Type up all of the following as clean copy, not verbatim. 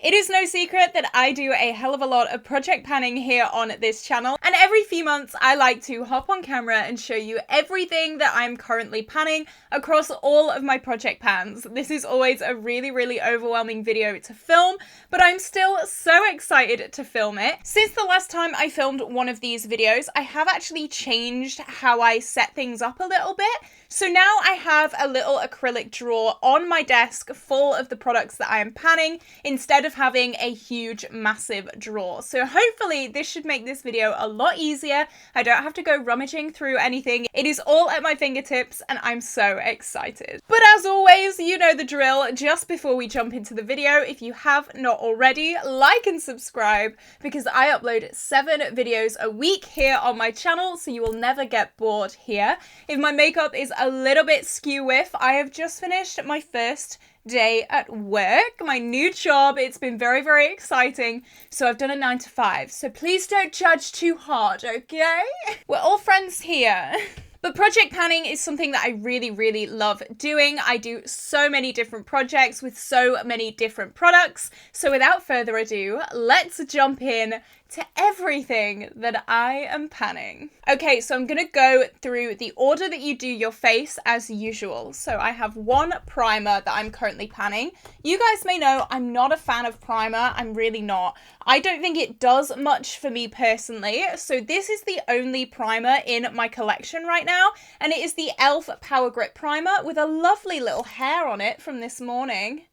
It is no secret that I do a hell of a lot of project panning here on this channel, and every few months I like to hop on camera and show you everything that I'm currently panning across all of my project pans. This is always a really overwhelming video to film, but I'm still so excited to film it. Since the last time I filmed one of these videos, I have actually changed how I set things up a little bit. So now I have a little acrylic drawer on my desk full of the products that I am panning instead of having a huge massive drawer. So hopefully this should make this video a lot easier. I don't have to go rummaging through anything. It is all at my fingertips and I'm so excited. But as always, you know the drill. Just before we jump into the video, if you have not already, like and subscribe because I upload 7 videos a week here on my channel, so you will never get bored here. If my makeup is a little bit skew with, I have just finished my first day at work, my new job. It's been very exciting. So I've done a 9 to 5. So please don't judge too hard, okay? We're all friends here. But project panning is something that I really love doing. I do so many different projects with so many different products. So without further ado, let's jump in to everything that I am panning. Okay, so I'm gonna go through the order that you do your face as usual. So I have one primer that I'm currently panning. You guys may know I'm not a fan of primer. I'm really not. I don't think it does much for me personally. So this is the only primer in my collection right now, and it is the e.l.f. Power Grip Primer with a lovely little hair on it from this morning.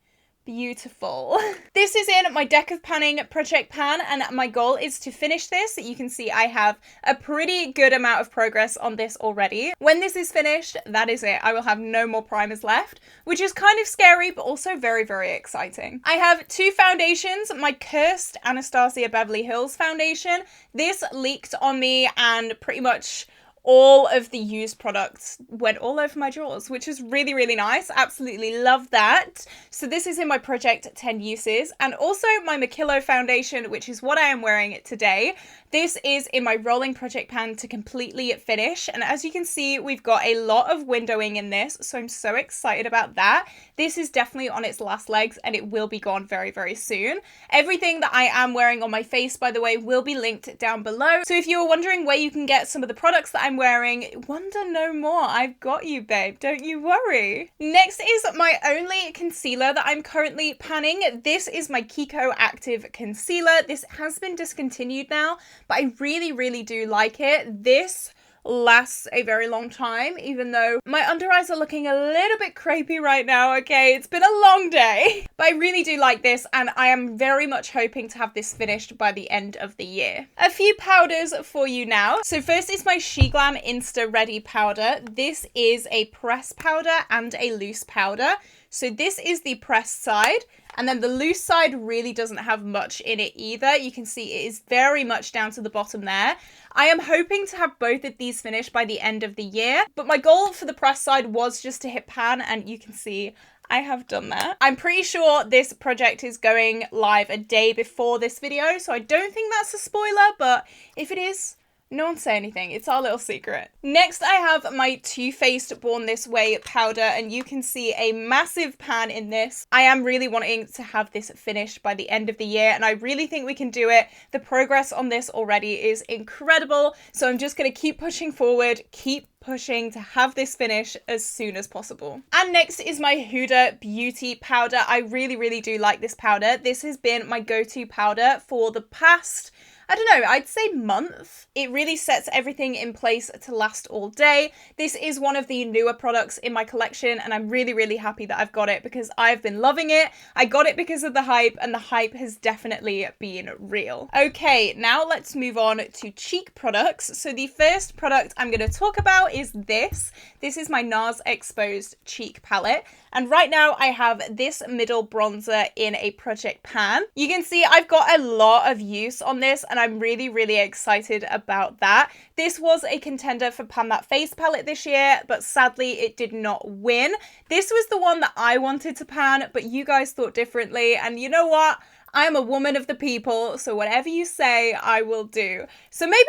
Beautiful. This is in my Deck of Panning project pan, and my goal is to finish this. You can see I have a pretty good amount of progress on this already. When this is finished, that is it. I will have no more primers left, which is kind of scary, but also very exciting. I have 2 foundations, my cursed Anastasia Beverly Hills foundation. This leaked on me and pretty much all of the used products went all over my drawers, which is really nice. Absolutely love that. So this is in my Project 10 Uses, and also my Makillo foundation, which is what I am wearing today. This is in my rolling project pan to completely finish, and as you can see, we've got a lot of windowing in this, so I'm so excited about that. This is definitely on its last legs, and it will be gone very soon. Everything that I am wearing on my face, by the way, will be linked down below. So if you're wondering where you can get some of the products that I'm wearing, wonder no more. I've got you, babe. Don't you worry. Next is my only concealer that I'm currently panning. This is my Kiko Active Concealer. This has been discontinued now, but I really do like it. This lasts a very long time, even though my under eyes are looking a little bit crepey right now, okay? It's been a long day. But I really do like this, and I am very much hoping to have this finished by the end of the year. A few powders for you now. So first is my SheGlam Insta Ready powder. This is a press powder and a loose powder. So this is the pressed side, and then the loose side really doesn't have much in it either. You can see it is very much down to the bottom there. I am hoping to have both of these finished by the end of the year, but my goal for the press side was just to hit pan, and you can see I have done that. I'm pretty sure this project is going live a day before this video, so I don't think that's a spoiler, but if it is, no one say anything. It's our little secret. Next, I have my Too Faced Born This Way powder, and you can see a massive pan in this. I am really wanting to have this finished by the end of the year, and I really think we can do it. The progress on this already is incredible, so I'm just going to keep pushing forward, keep pushing to have this finish as soon as possible. And next is my Huda Beauty powder. I really do like this powder. This has been my go-to powder for the past, I don't know, I'd say month. It really sets everything in place to last all day. This is one of the newer products in my collection, and I'm really happy that I've got it because I've been loving it. I got it because of the hype, and the hype has definitely been real. Okay, now let's move on to cheek products. So the first product I'm going to talk about is this. This is my NARS Exposed Cheek Palette, and right now I have this middle bronzer in a project pan. You can see I've got a lot of use on this, and I'm really excited about that. This was a contender for Pan That Face palette this year, but sadly it did not win. This was the one that I wanted to pan, but you guys thought differently, and you know what? I am a woman of the people, so whatever you say, I will do. So maybe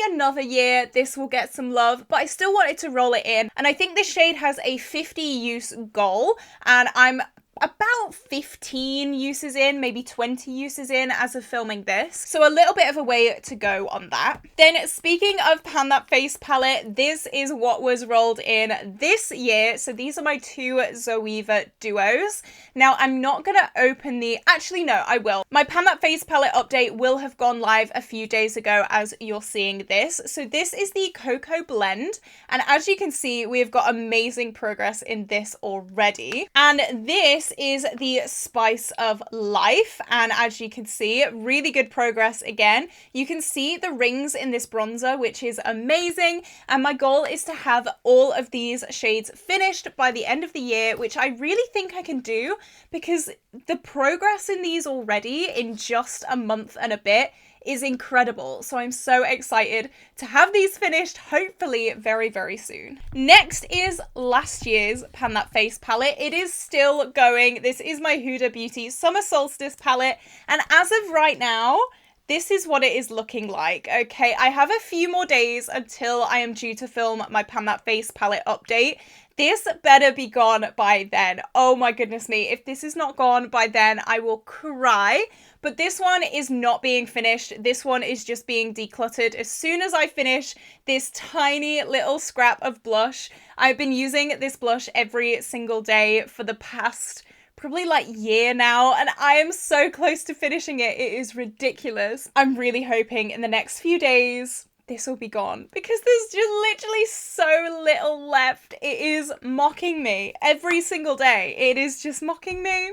another year this will get some love, but I still wanted to roll it in. And I think this shade has a 50 use goal, and I'm about 15 uses in, maybe 20 uses in as of filming this. So a little bit of a way to go on that. Then speaking of Pan That Face palette, this is what was rolled in this year. So these are my two Zoeva duos. Now I'm not gonna open actually no, I will. My Pan That Face palette update will have gone live a few days ago as you're seeing this. So this is the Cocoa Blend. And as you can see, we've got amazing progress in this already. And this is the Spice of Life. And as you can see, really good progress again. You can see the rings in this bronzer, which is amazing. And my goal is to have all of these shades finished by the end of the year, which I really think I can do because the progress in these already in just a month and a bit is incredible. So I'm so excited to have these finished, hopefully very, very soon. Next is last year's Pan That Face palette. It is still going. This is my Huda Beauty Summer Solstice palette. And as of right now, this is what it is looking like, okay? I have a few more days until I am due to film my Pan That Face palette update. This better be gone by then. Oh my goodness me. If this is not gone by then, I will cry. But this one is not being finished. This one is just being decluttered. As soon as I finish this tiny little scrap of blush, I've been using this blush every single day for the past probably like year now, and I am so close to finishing it. It is ridiculous. I'm really hoping in the next few days this will be gone because there's just literally so little left. It is mocking me every single day. It is just mocking me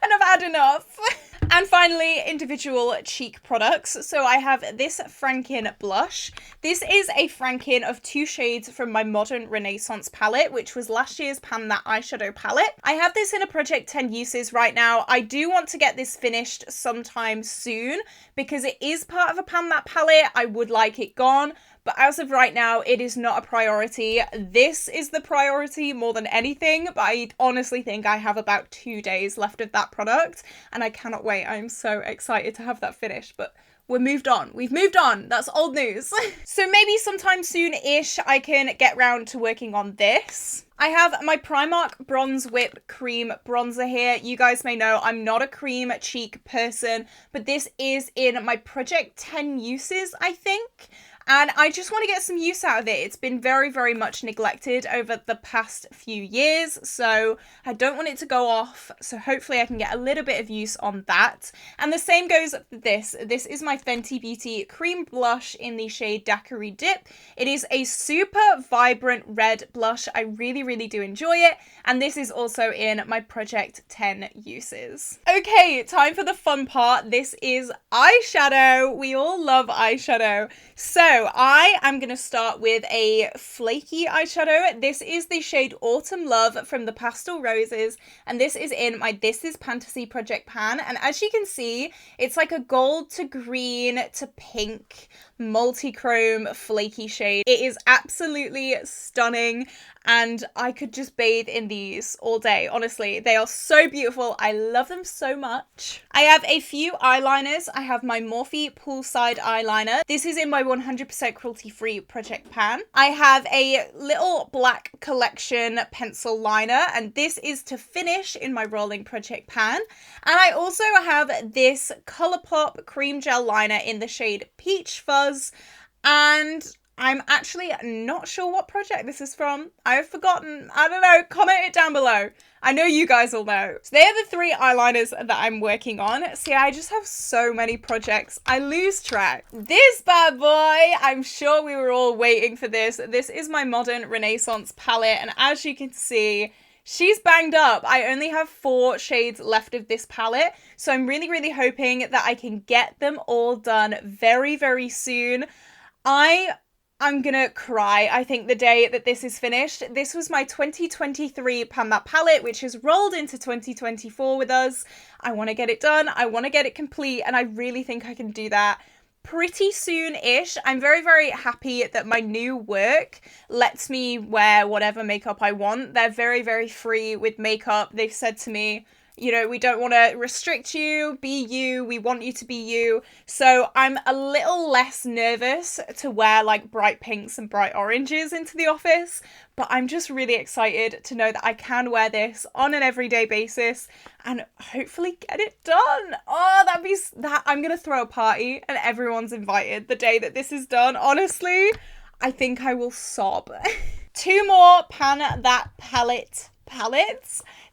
and I've had enough. And finally, individual cheek products. So I have this Franken blush. This is a Franken of 2 shades from my Modern Renaissance palette, which was last year's Pan That eyeshadow palette. I have this in a Project 10 uses right now. I do want to get this finished sometime soon because it is part of a Pan That palette. I would like it gone. But as of right now, it is not a priority. This is the priority more than anything, but I honestly think I have about 2 days left of that product, and I cannot wait. I'm so excited to have that finished, but we're moved on. We've moved on. That's old news. So maybe sometime soon-ish, I can get round to working on this. I have my Primark Bronze Whip Cream Bronzer here. You guys may know I'm not a cream cheek person, but this is in my Project 10 uses, I think. And I just want to get some use out of it. It's been very, very much neglected over the past few years, so I don't want it to go off. So hopefully I can get a little bit of use on that. And the same goes for this. This is my Fenty Beauty Cream Blush in the shade Daiquiri Dip. It is a super vibrant red blush. I really, really do enjoy it. And this is also in my Project 10 uses. Okay, time for the fun part. This is eyeshadow. We all love eyeshadow. So I am going to start with a flaky eyeshadow. This is the shade Autumn Love from the Pastel Roses, and this is in my This Is Fantasy Project Pan. And as you can see, it's like a gold to green to pink multi-chrome flaky shade. It is absolutely stunning, and I could just bathe in these all day. Honestly, they are so beautiful. I love them so much. I have a few eyeliners. I have my Morphe Poolside eyeliner. This is in my 100% cruelty-free Project Pan. I have a little black collection pencil liner, and this is to finish in my rolling Project Pan. And I also have this Colourpop cream gel liner in the shade Peach Fuzz, and I'm actually not sure what project this is from. I've forgotten. I don't know. Comment it down below. I know you guys will know. So they are the 3 eyeliners that I'm working on. See, I just have so many projects. I lose track. This bad boy, I'm sure we were all waiting for this. This is my Modern Renaissance palette. And as you can see, she's banged up. I only have 4 shades left of this palette. So I'm really, really hoping that I can get them all done very, very soon. I'm gonna cry, I think, the day that this is finished. This was my 2023 Pan That palette, which has rolled into 2024 with us. I want to get it done. I want to get it complete, and I really think I can do that pretty soon-ish. I'm very, very happy that my new work lets me wear whatever makeup I want. They're very, very free with makeup. They've said to me, You know, we don't want to restrict you, be you, we want you to be you. So I'm a little less nervous to wear like bright pinks and bright oranges into the office, but I'm just really excited to know that I can wear this on an everyday basis and hopefully get it done. Oh, I'm gonna throw a party and everyone's invited the day that this is done. Honestly, I think I will sob. 2 more Pan That palettes.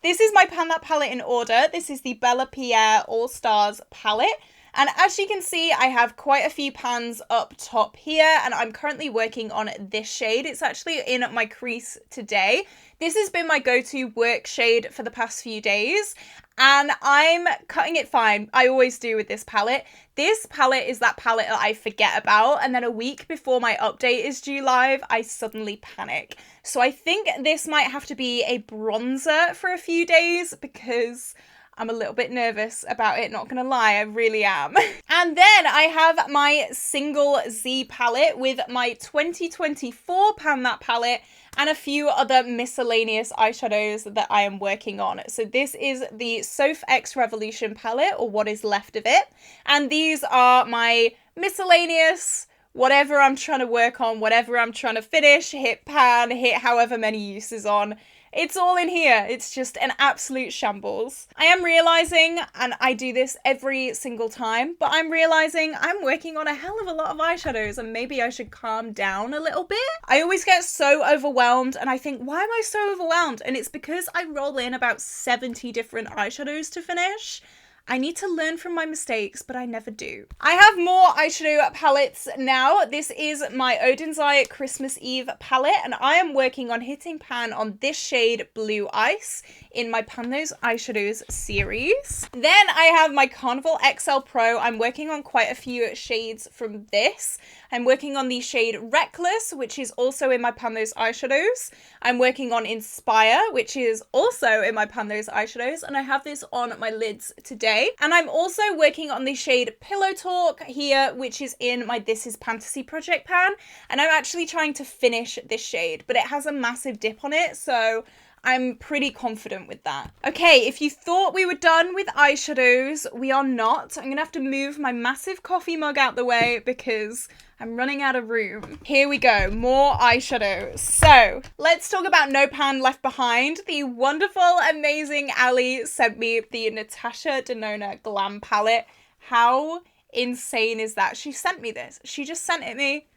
This is my Pan That palette in order. This is the Bella Pierre All Stars palette. And as you can see, I have quite a few pans up top here, and I'm currently working on this shade. It's actually in my crease today. This has been my go-to work shade for the past few days, and I'm cutting it fine. I always do with this palette. This palette is that palette that I forget about, and then a week before my update is due live, I suddenly panic. So I think this might have to be a bronzer for a few days because I'm a little bit nervous about it, not gonna lie, I really am. And then I have my single Z palette with my 2024 Pan That palette and a few other miscellaneous eyeshadows that I am working on. So this is the Soph X Revolution palette, or what is left of it. And these are my miscellaneous, whatever I'm trying to work on, whatever I'm trying to finish, hit pan, hit however many uses on. It's all in here. It's just an absolute shambles. I am realizing, and I do this every single time, but I'm realizing I'm working on a hell of a lot of eyeshadows and maybe I should calm down a little bit. I always get so overwhelmed and I think, why am I so overwhelmed? And it's because I roll in about 70 different eyeshadows to finish. I need to learn from my mistakes, but I never do. I have more eyeshadow palettes now. This is my Odin's Eye Christmas Eve palette, and I am working on hitting pan on this shade Blue Ice in my Pan Those Eyeshadows series. Then I have my Carnival XL Pro. I'm working on quite a few shades from this. I'm working on the shade Reckless, which is also in my Pan Those Eyeshadows. I'm working on Inspire, which is also in my Pan Those Eyeshadows, and I have this on my lids today. And I'm also working on the shade Pillow Talk here, which is in my This Is Fantasy project pan, and I'm actually trying to finish this shade, but it has a massive dip on it, so I'm pretty confident with that. Okay, if you thought we were done with eyeshadows, we are not. I'm gonna have to move my massive coffee mug out the way because I'm running out of room. Here we go, more eyeshadows. So let's talk about No Pan Left Behind. The wonderful, amazing Ali sent me the Natasha Denona Glam palette. How insane is that? She sent me this. She just sent it me.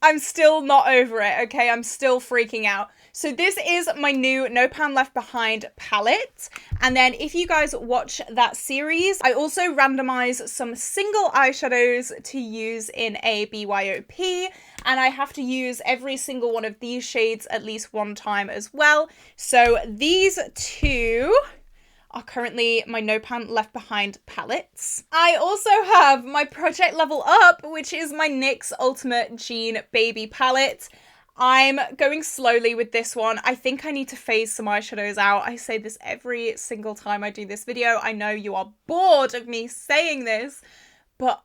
I'm still not over it, okay? I'm still freaking out. So this is my new No Pan Left Behind palette. And then if you guys watch that series, I also randomize some single eyeshadows to use in a BYOP. And I have to use every single one of these shades at least one time as well. So these two are currently my No Pan Left Behind palettes. I also have my Project Level Up, which is my NYX Ultimate Jean Baby palette. I'm going slowly with this one. I think I need to phase some eyeshadows out. I say this every single time I do this video. I know you are bored of me saying this, but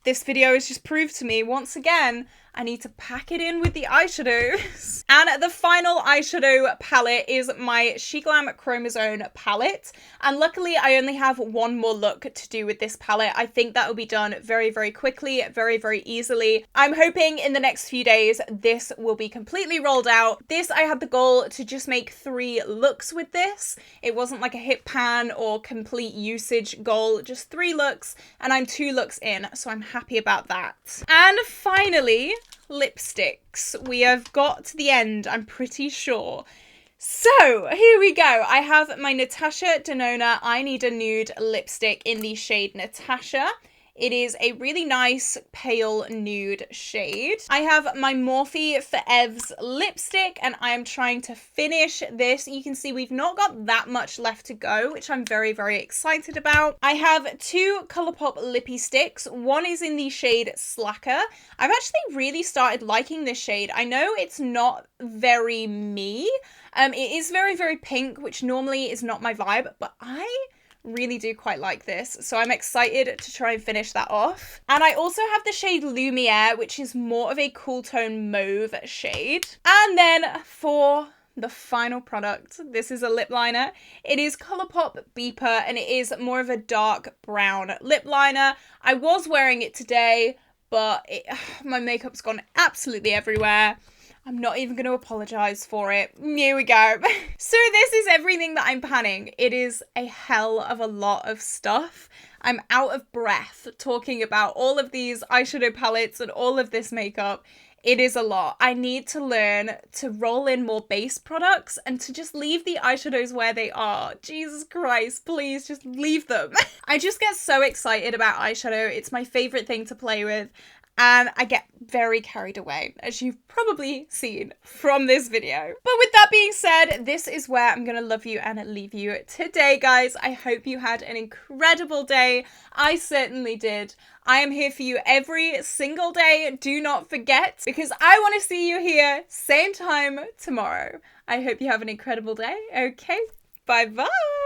this video has just proved to me once again I need to pack it in with the eyeshadows. And the final eyeshadow palette is my She Glam Chromosome palette. And luckily I only have one more look to do with this palette. I think that will be done very, very quickly, very, very easily. I'm hoping in the next few days this will be completely rolled out. This, I had the goal to just make 3 looks with this. It wasn't like a hit pan or complete usage goal, just 3 looks, and I'm 2 looks in, so I'm happy about that. And finally, lipsticks. We have got to the end, I'm pretty sure. So here we go. I have my Natasha Denona I Need a Nude lipstick in the shade Natasha. It is a really nice pale nude shade. I have my Morphe Forevs lipstick and I am trying to finish this. You can see we've not got that much left to go, which I'm very, very excited about. I have 2 Colourpop lippy sticks. One is in the shade Slacker. I've actually really started liking this shade. I know it's not very me. It is very, very pink, which normally is not my vibe, but I really do quite like this, so I'm excited to try and finish that off. And I also have the shade Lumiere, which is more of a cool tone mauve shade. And then for the final product. This is a lip liner. It is Colourpop Beeper, and it is more of a dark brown lip liner. I was wearing it today, but my makeup's gone absolutely everywhere. I'm not even going to apologize for it. Here we go. So this is everything that I'm panning. It is a hell of a lot of stuff. I'm out of breath talking about all of these eyeshadow palettes and all of this makeup. It is a lot. I need to learn to roll in more base products and to just leave the eyeshadows where they are. Jesus Christ, please just leave them. I just get so excited about eyeshadow. It's my favorite thing to play with. And I get very carried away, as you've probably seen from this video. But with that being said, this is where I'm going to love you and leave you today, guys. I hope you had an incredible day. I certainly did. I am here for you every single day. Do not forget, because I want to see you here same time tomorrow. I hope you have an incredible day. Okay, bye-bye.